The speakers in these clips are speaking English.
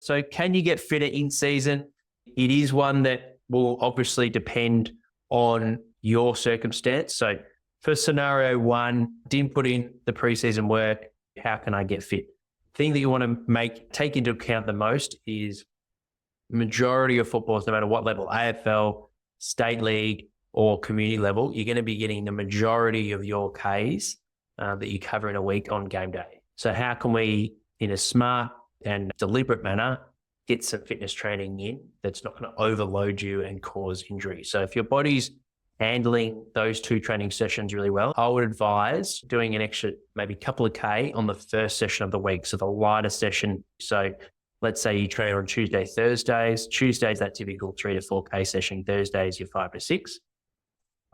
So can you get fitter in season? It is one that will obviously depend on your circumstance. So for scenario one, didn't put in the preseason work, how can I get fit? Thing that you want to take into account the most is majority of footballers, no matter what level, AFL, state league or community level, you're going to be getting the majority of your Ks that you cover in a week on game day. So how can we, in a smart and deliberate manner, get some fitness training in that's not going to overload you and cause injury? So if your body's handling those 2 training sessions really well, I would advise doing an extra maybe couple of K on the first session of the week. So the lighter session. So let's say you train on Tuesday, Thursdays. Tuesday's that typical 3 to 4K session. Thursdays, your 5 to 6.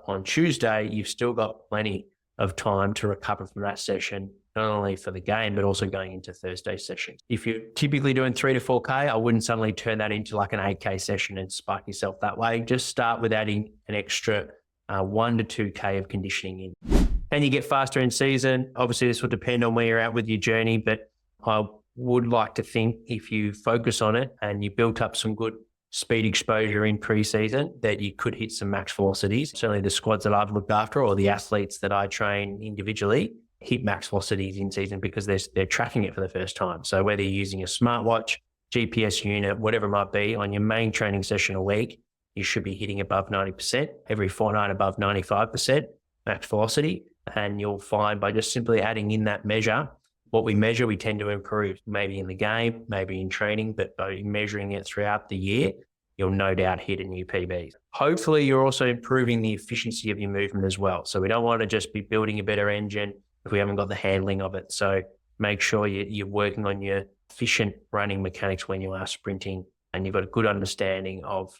On Tuesday, you've still got plenty of time to recover from that session, not only for the game, but also going into Thursday session. If you're typically doing 3 to 4K, I wouldn't suddenly turn that into like an 8K session and spike yourself that way. Just start with adding an extra 1 to 2K of conditioning in. Can you get faster in season? Obviously, this will depend on where you're at with your journey, but I would like to think if you focus on it and you built up some good speed exposure in pre-season, that you could hit some max velocities. Certainly the squads that I've looked after or the athletes that I train individually hit max velocities in season because they're tracking it for the first time. So whether you're using a smartwatch, GPS unit, whatever it might be, on your main training session a week, you should be hitting above 90%, every fortnight above 95% max velocity. And you'll find by just simply adding in that measure, what we measure, we tend to improve, maybe in the game, maybe in training, but by measuring it throughout the year, you'll no doubt hit a new PB. Hopefully, you're also improving the efficiency of your movement as well. So we don't want to just be building a better engine if we haven't got the handling of it. So make sure you're working on your efficient running mechanics when you are sprinting, and you've got a good understanding of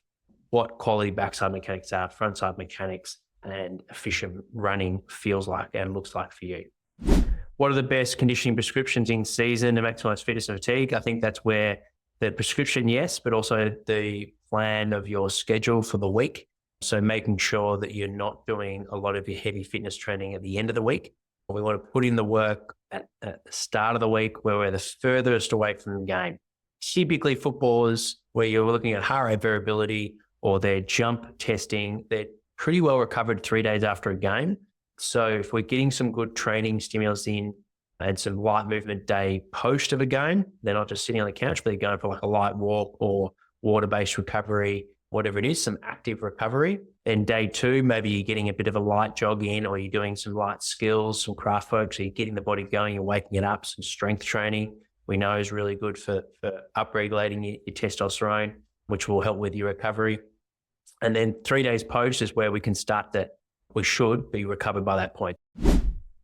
what quality backside mechanics are, frontside mechanics, and efficient running feels like and looks like for you. What are the best conditioning prescriptions in season to maximize fitness and fatigue? I think that's where the prescription, yes, but also the plan of your schedule for the week. So making sure that you're not doing a lot of your heavy fitness training at the end of the week. We want to put in the work at the start of the week where we're the furthest away from the game. Typically footballers, where you're looking at heart rate variability or their jump testing, they're pretty well recovered 3 days after a game. So if we're getting some good training stimulus in and some light movement day post of a game, they're not just sitting on the couch, but they're going for like a light walk or water-based recovery, whatever it is, some active recovery. Then day 2, maybe you're getting a bit of a light jog in, or you're doing some light skills, some craft work. So you're getting the body going, you're waking it up. Some strength training we know is really good for upregulating your testosterone, which will help with your recovery. And then 3 days post is where we can start that. We should be recovered by that point.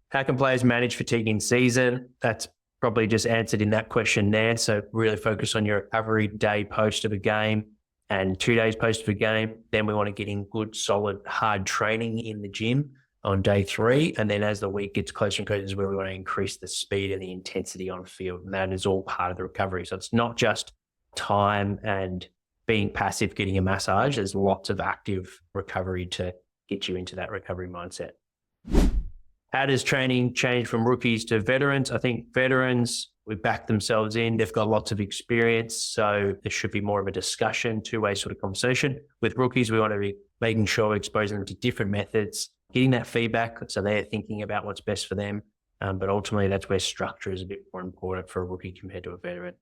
How can players manage fatigue in season? That's probably just answered in that question there. So really focus on your recovery day post of a game and 2 days post of a game. Then we want to get in good, solid, hard training in the gym on day 3. And then as the week gets closer and closer is where we want to increase the speed and the intensity on field. And that is all part of the recovery. So it's not just time and being passive, getting a massage. There's lots of active recovery to get you into that recovery mindset. How does training change from rookies to veterans? I think veterans, we back themselves in. They've got lots of experience. So there should be more of a discussion, two-way sort of conversation. With rookies, we want to be making sure we're exposing them to different methods, getting that feedback so they're thinking about what's best for them. But ultimately, that's where structure is a bit more important for a rookie compared to a veteran.